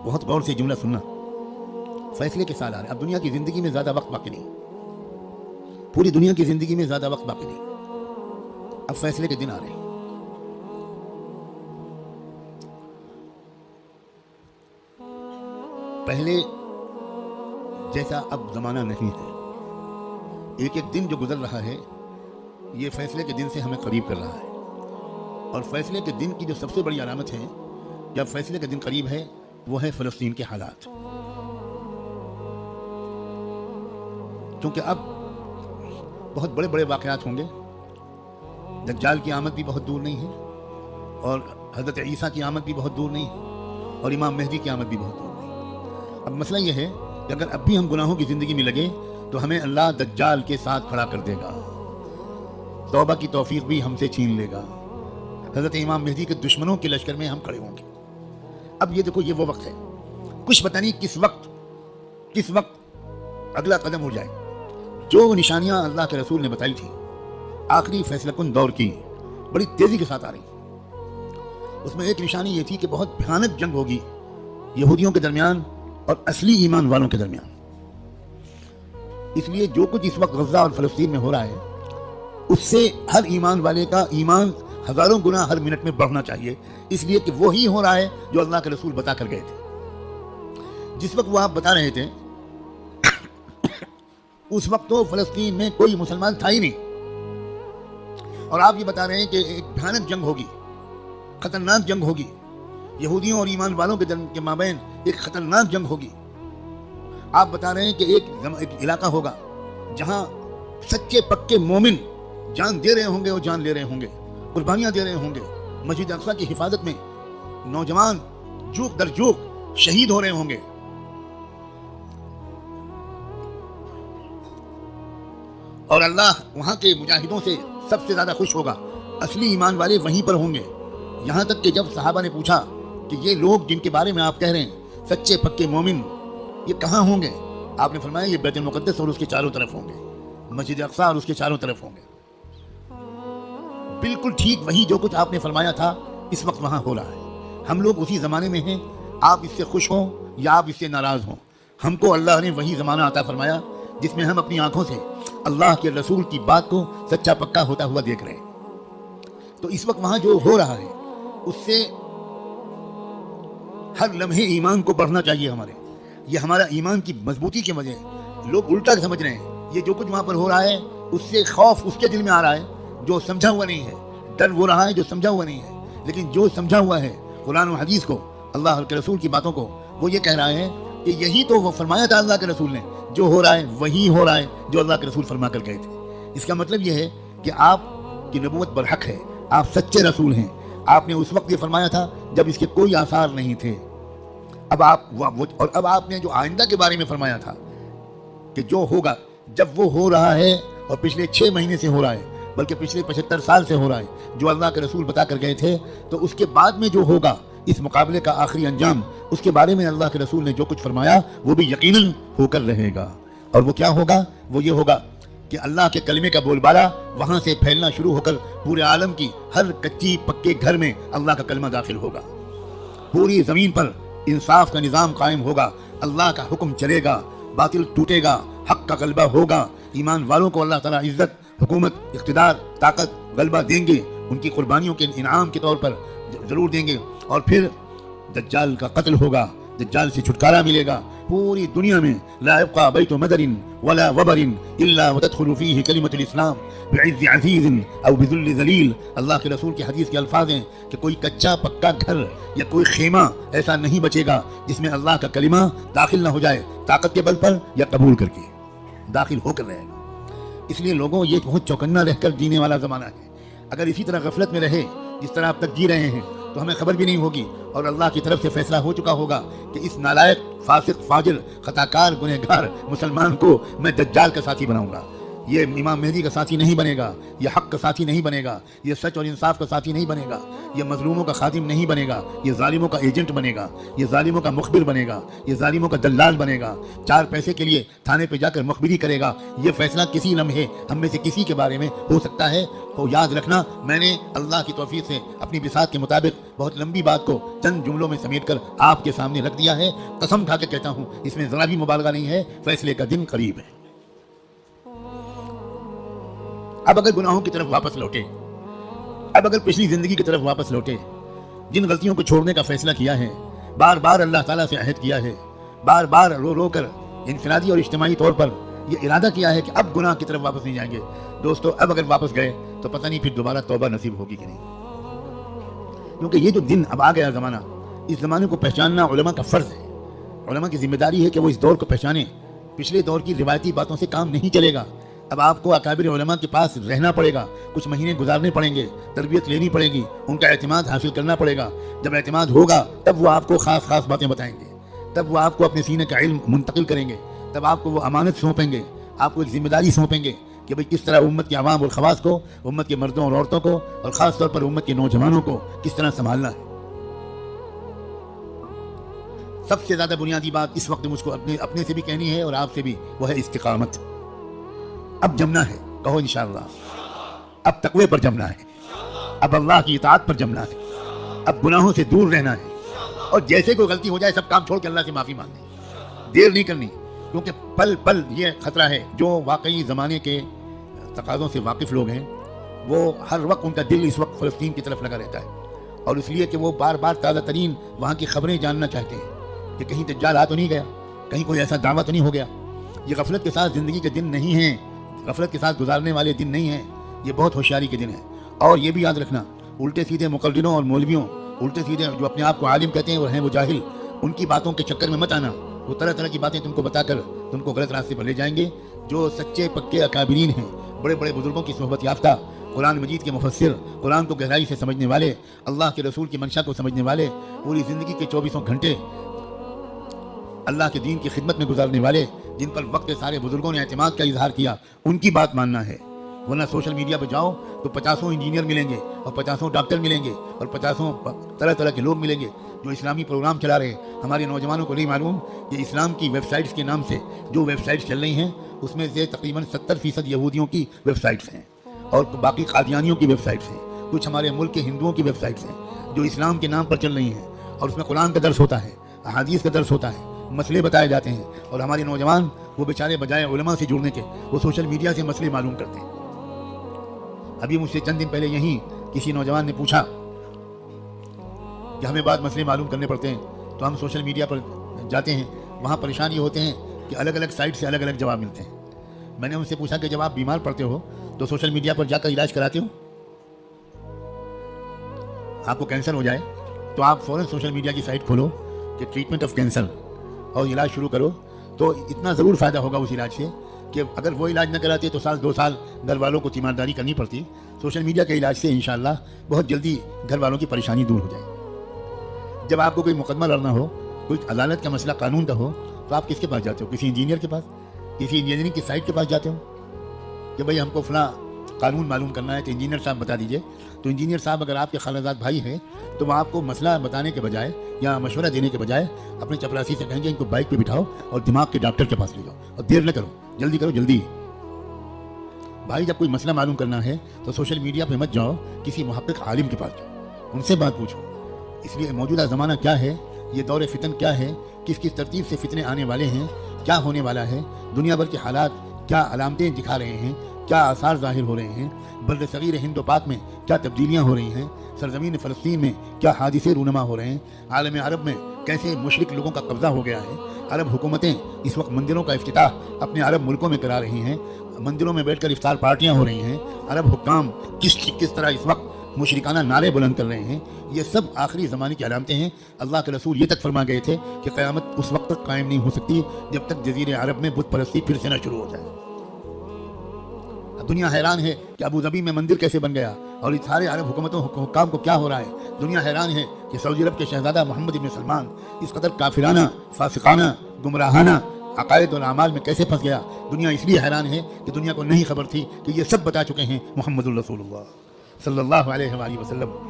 بہت غور سے جملہ سننا. فیصلے کے سال آ رہے ہیں. اب دنیا کی زندگی میں زیادہ وقت باقی نہیں, پوری دنیا کی زندگی میں زیادہ وقت باقی نہیں. اب فیصلے کے دن آ رہے ہیں. پہلے جیسا اب زمانہ نہیں ہے. ایک ایک دن جو گزر رہا ہے یہ فیصلے کے دن سے ہمیں قریب کر رہا ہے. اور فیصلے کے دن کی جو سب سے بڑی علامت ہے جب فیصلے کا دن قریب ہے وہ ہے فلسطین کے حالات. کیونکہ اب بہت بڑے بڑے واقعات ہوں گے. دجال کی آمد بھی بہت دور نہیں ہے, اور حضرت عیسیٰ کی آمد بھی بہت دور نہیں ہے, اور امام مہدی کی آمد بھی بہت دور نہیں ہے. اب مسئلہ یہ ہے کہ اگر اب بھی ہم گناہوں کی زندگی میں لگے تو ہمیں اللہ دجال کے ساتھ کھڑا کر دے گا, توبہ کی توفیق بھی ہم سے چھین لے گا. حضرت امام مہدی کے دشمنوں کے لشکر میں ہم کھڑے ہوں گے. اب یہ دیکھو, یہ وہ وقت ہے, کچھ پتہ نہیں کس وقت اگلا قدم اٹھ جائے. جو نشانیاں اللہ کے رسول نے بتائی تھی آخری فیصلہ کن دور کی بڑی تیزی کے ساتھ آ رہی. اس میں ایک نشانی یہ تھی کہ بہت بھیانک جنگ ہوگی یہودیوں کے درمیان اور اصلی ایمان والوں کے درمیان. اس لیے جو کچھ اس وقت غزہ اور فلسطین میں ہو رہا ہے اس سے ہر ایمان والے کا ایمان ہزاروں گنا ہر منٹ میں بڑھنا چاہیے, اس لیے کہ وہی ہو رہا ہے جو اللہ کے رسول بتا کر گئے تھے. جس وقت وہ آپ بتا رہے تھے اس وقت تو فلسطین میں کوئی مسلمان تھا ہی نہیں, اور آپ یہ بتا رہے ہیں کہ ایک بھیانک جنگ ہوگی, خطرناک جنگ ہوگی, یہودیوں اور ایمان والوں کے مابین ایک خطرناک جنگ ہوگی. آپ بتا رہے ہیں کہ ایک علاقہ ہوگا جہاں سچے پکے مومن جان دے رہے ہوں گے اور جان لے رہے ہوں گے, قربانیاں دے رہے ہوں گے. مسجد اقصیٰ کی حفاظت میں نوجوان جوک در جوک شہید ہو رہے ہوں گے. اور اللہ وہاں کے مجاہدوں سے سب سے زیادہ خوش ہوگا. اصلی ایمان والے وہیں پر ہوں گے. یہاں تک کہ جب صحابہ نے پوچھا کہ یہ لوگ جن کے بارے میں آپ کہہ رہے ہیں سچے پکے مومن یہ کہاں ہوں گے, آپ نے فرمایا یہ بیت المقدس اور اس کے چاروں طرف ہوں گے, مسجد اقصیٰ اور اس کے چاروں طرف ہوں گے. بالکل ٹھیک وہی جو کچھ آپ نے فرمایا تھا اس وقت وہاں ہو رہا ہے. ہم لوگ اسی زمانے میں ہیں, آپ اس سے خوش ہوں یا آپ اس سے ناراض ہوں. ہم کو اللہ نے وہی زمانہ عطا فرمایا جس میں ہم اپنی آنکھوں سے اللہ کے رسول کی بات کو سچا پکا ہوتا ہوا دیکھ رہے ہیں. تو اس وقت وہاں جو ہو رہا ہے اس سے ہر لمحے ایمان کو بڑھنا چاہیے ہمارے. یہ ہمارا ایمان کی مضبوطی کی وجہ ہے. لوگ الٹا سمجھ رہے ہیں. یہ جو کچھ وہاں پر ہو رہا ہے اس سے خوف اس کے دل میں آ رہا ہے جو سمجھا ہوا نہیں ہے, ڈر وہ رہا ہے جو سمجھا ہوا نہیں ہے. لیکن جو سمجھا ہوا ہے قرآن و حدیث کو, اللہ کے رسول کی باتوں کو, وہ یہ کہہ رہا ہے کہ یہی تو وہ فرمایا تھا اللہ کے رسول نے, جو ہو رہا ہے وہی ہو رہا ہے جو اللہ کے رسول فرما کر گئے تھے. اس کا مطلب یہ ہے کہ آپ کی نبوت برحق ہے, آپ سچے رسول ہیں. آپ نے اس وقت یہ فرمایا تھا جب اس کے کوئی آثار نہیں تھے. اب آپ نے جو آئندہ کے بارے میں فرمایا تھا کہ جو ہوگا, جب وہ ہو رہا ہے اور پچھلے 6 مہینے سے ہو رہا ہے بلکہ پچھلے 75 سال سے ہو رہا ہے جو اللہ کے رسول بتا کر گئے تھے, تو اس کے بعد میں جو ہوگا اس مقابلے کا آخری انجام, اس کے بارے میں اللہ کے رسول نے جو کچھ فرمایا وہ بھی یقیناً ہو کر رہے گا. اور وہ کیا ہوگا؟ وہ یہ ہوگا کہ اللہ کے کلمے کا بول بالا وہاں سے پھیلنا شروع ہو کر پورے عالم کی ہر کچی پکے گھر میں اللہ کا کلمہ داخل ہوگا. پوری زمین پر انصاف کا نظام قائم ہوگا, اللہ کا حکم چلے گا, باطل ٹوٹے گا, حق کا غلبہ ہوگا. ایمان والوں کو اللہ تعالیٰ عزت, حکومت, اقتدار, طاقت, غلبہ دیں گے, ان کی قربانیوں کے انعام کے طور پر ضرور دیں گے. اور پھر دجال کا قتل ہوگا, دجال سے چھٹکارا ملے گا. پوری دنیا میں لا يبقى بيت مدر ولا وبر الا وتدخل فيه كلمة الاسلام بعز عزيز او بذل ذلیل. اللہ کے رسول کی حدیث کے الفاظ ہیں کہ کوئی کچا پکا گھر یا کوئی خیمہ ایسا نہیں بچے گا جس میں اللہ کا کلمہ داخل نہ ہو جائے, طاقت کے بل پر یا قبول کر کے داخل ہو کر رہے گا. اس لیے لوگوں یہ بہت چوکنا رہ کر جینے والا زمانہ ہے. اگر اسی طرح غفلت میں رہے جس طرح اب تک جی رہے ہیں تو ہمیں خبر بھی نہیں ہوگی, اور اللہ کی طرف سے فیصلہ ہو چکا ہوگا کہ اس نالائق, فاسق, فاجر, خطاکار, گنہگار مسلمان کو میں دجال کا ساتھی بناؤں گا. یہ امام مہدی کا ساتھی نہیں بنے گا, یہ حق کا ساتھی نہیں بنے گا, یہ سچ اور انصاف کا ساتھی نہیں بنے گا, یہ مظلوموں کا خادم نہیں بنے گا, یہ ظالموں کا ایجنٹ بنے گا, یہ ظالموں کا مخبر بنے گا, یہ ظالموں کا دلال بنے گا, 4 پیسے کے لیے تھانے پہ جا کر مخبری کرے گا. یہ فیصلہ کسی لمحے ہم میں سے کسی کے بارے میں ہو سکتا ہے, تو یاد رکھنا میں نے اللہ کی توفیق سے اپنی بساط کے مطابق بہت لمبی بات کو چند جملوں میں سمیٹ کر آپ کے سامنے رکھ دیا ہے. قسم کھا کے کہتا ہوں اس میں ذرا بھی مبالغہ نہیں ہے. فیصلے کا دن قریب ہے. اب اگر گناہوں کی طرف واپس لوٹے, اب اگر پچھلی زندگی کی طرف واپس لوٹے, جن غلطیوں کو چھوڑنے کا فیصلہ کیا ہے, بار بار اللہ تعالیٰ سے عہد کیا ہے, بار بار رو رو کر انفرادی اور اجتماعی طور پر یہ ارادہ کیا ہے کہ اب گناہ کی طرف واپس نہیں جائیں گے. دوستو اب اگر واپس گئے تو پتہ نہیں پھر دوبارہ توبہ نصیب ہوگی کہ نہیں. کیونکہ یہ جو دن اب آ گیا زمانہ, اس زمانے کو پہچاننا علماء کا فرض ہے. علماء کی ذمہ داری ہے کہ وہ اس دور کو پہچانیں. پچھلے دور کی روایتی باتوں سے کام نہیں چلے گا. اب آپ کو اکابر علماء کے پاس رہنا پڑے گا, کچھ مہینے گزارنے پڑیں گے, تربیت لینی پڑے گی, ان کا اعتماد حاصل کرنا پڑے گا. جب اعتماد ہوگا تب وہ آپ کو خاص خاص باتیں بتائیں گے, تب وہ آپ کو اپنے سینے کا علم منتقل کریں گے, تب آپ کو وہ امانت سونپیں گے, آپ کو ایک ذمہ داری سونپیں گے کہ بھئی کس طرح امت کے عوام اور خواص کو, امت کے مردوں اور عورتوں کو, اور خاص طور پر امت کے نوجوانوں کو کس طرح سنبھالنا ہے. سب سے زیادہ بنیادی بات اس وقت مجھ کو اپنے سے بھی کہنی ہے اور آپ سے بھی, وہ ہے استقامت. اب جمنا ہے, کہو انشاءاللہ. اب تقوی پر جمنا ہے, اب اللہ کی اطاعت پر جمنا ہے, اب گناہوں سے دور رہنا ہے, اور جیسے کوئی غلطی ہو جائے سب کام چھوڑ کے اللہ سے معافی مانگنی. دیر نہیں کرنی, کیونکہ پل پل یہ خطرہ ہے. جو واقعی زمانے کے تقاضوں سے واقف لوگ ہیں وہ ہر وقت ان کا دل اس وقت فلسطین کی طرف لگا رہتا ہے, اور اس لیے کہ وہ بار بار تازہ ترین وہاں کی خبریں جاننا چاہتے ہیں کہ کہیں دجال آ تو نہیں گیا, کہیں کوئی ایسا دعویٰ تو نہیں ہو گیا. یہ غفلت کے ساتھ زندگی کے دن نہیں ہیں, غفلت کے ساتھ گزارنے والے دن نہیں ہیں, یہ بہت ہوشیاری کے دن ہیں. اور یہ بھی یاد رکھنا, الٹے سیدھے مقرروں اور مولویوں, الٹے سیدھے جو اپنے آپ کو عالم کہتے ہیں اور ہیں وہ جاہل, ان کی باتوں کے چکر میں مت آنا. وہ طرح طرح کی باتیں تم کو بتا کر تم کو غلط راستے پر لے جائیں گے. جو سچے پکے اکابرین ہیں, بڑے بڑے بزرگوں کی صحبت یافتہ, قرآن مجید کے مفسر, قرآن کو گہرائی سے سمجھنے والے, اللہ کے رسول کی منشا کو سمجھنے والے, پوری زندگی کے 24 گھنٹے اللہ کے دین کی خدمت میں گزارنے والے, جن پر وقت سارے بزرگوں نے اعتماد کا اظہار کیا, ان کی بات ماننا ہے. ورنہ سوشل میڈیا پہ جاؤ تو 50 انجینئر ملیں گے, اور 50 ڈاکٹر ملیں گے, اور 50 طرح طرح کے لوگ ملیں گے جو اسلامی پروگرام چلا رہے ہیں. ہمارے نوجوانوں کو نہیں معلوم کہ اسلام کی ویب سائٹس کے نام سے جو ویب سائٹس چل رہی ہیں اس میں سے تقریباً 70% یہودیوں کی ویب سائٹس ہیں, اور باقی قادیانیوں کی ویب سائٹس ہیں, کچھ ہمارے ملک کے ہندوؤں کی ویب سائٹس ہیں جو اسلام کے نام پر چل رہی ہیں, اور اس میں قرآن کا درس ہوتا ہے, احادیث کا درس ہوتا ہے, مسئلے بتائے جاتے ہیں, اور ہمارے نوجوان وہ بیچارے بجائے علماء سے جڑنے کے وہ سوشل میڈیا سے مسئلے معلوم کرتے ہیں. ابھی مجھ سے چند دن پہلے یہیں کسی نوجوان نے پوچھا کہ ہمیں بعض مسئلے معلوم کرنے پڑتے ہیں تو ہم سوشل میڈیا پر جاتے ہیں, وہاں پریشان یہ ہوتے ہیں کہ الگ الگ سائٹ سے الگ الگ جواب ملتے ہیں. میں نے ان سے پوچھا کہ جب آپ بیمار پڑتے ہو تو سوشل میڈیا پر جا کر علاج کراتے ہو؟ آپ کو کینسر ہو جائے تو آپ فوراً سوشل میڈیا کی سائٹ کھولو کہ ٹریٹمنٹ آف کینسر, اور علاج شروع کرو, تو اتنا ضرور فائدہ ہوگا اس علاج سے کہ اگر وہ علاج نہ کراتے تو 1-2 سال گھر والوں کو تیمارداری کرنی پڑتی. سوشل میڈیا کے علاج سے انشاءاللہ بہت جلدی گھر والوں کی پریشانی دور ہو جائے. جب آپ کو کوئی مقدمہ لڑنا ہو, کوئی عدالت کا مسئلہ قانون کا ہو, تو آپ کس کے پاس جاتے ہو؟ کسی انجینئر کے پاس, کسی انجینئرنگ کی سائٹ کے پاس جاتے ہو کہ بھئی ہم کو فلاں قانون معلوم کرنا ہے تو انجینئر صاحب بتا دیجئے. تو انجینئر صاحب اگر آپ کے خالہ بھائی ہیں تو وہ آپ کو مسئلہ بتانے کے بجائے یا مشورہ دینے کے بجائے اپنے چپراسی سے کہیں گے ان کو بائک پہ بٹھاؤ اور دماغ کے ڈاکٹر کے پاس لے جاؤ, اور دیر نہ کرو, جلدی کرو جلدی. بھائی جب کوئی مسئلہ معلوم کرنا ہے تو سوشل میڈیا پہ مت جاؤ, کسی محقق عالم کے پاس جاؤ, ان سے بات پوچھو. اس لیے موجودہ زمانہ کیا ہے, یہ دور فتن کیا ہے, کس کس ترتیب سے فتنے آنے والے ہیں, کیا ہونے والا ہے, دنیا بھر کے حالات کیا علامتیں دکھا رہے ہیں, کیا آثار ظاہر ہو رہے ہیں, بر صغیر ہند و پاک میں کیا تبدیلیاں ہو رہی ہیں, سرزمین فلسطین میں کیا حادثے رونما ہو رہے ہیں, عالم عرب میں کیسے مشرک لوگوں کا قبضہ ہو گیا ہے, عرب حکومتیں اس وقت مندروں کا افتتاح اپنے عرب ملکوں میں کرا رہی ہیں, مندروں میں بیٹھ کر افطار پارٹیاں ہو رہی ہیں, عرب حکام کس طرح اس وقت مشرکانہ نعرے بلند کر رہے ہیں. یہ سب آخری زمانے کی علامتیں ہیں. اللہ کے رسول یہ تک فرما گئے تھے کہ قیامت اس وقت تک قائم نہیں ہو سکتی جب تک جزیرے عرب میں بت پرستی پھر سے نہ شروع ہو جائے. دنیا حیران ہے کہ ابو ظبی میں مندر کیسے بن گیا, اور اس سارے عرب حکومتوں حکام کو کیا ہو رہا ہے. دنیا حیران ہے کہ سعودی عرب کے شہزادہ محمد بن سلمان اس قدر کافرانہ, فاسقانہ, گمراہانہ عقائد اور اعمال میں کیسے پھنس گیا. دنیا اس لیے حیران ہے کہ دنیا کو نہیں خبر تھی کہ یہ سب بتا چکے ہیں محمد الرسول اللہ صلی اللہ علیہ وآلہ وسلم.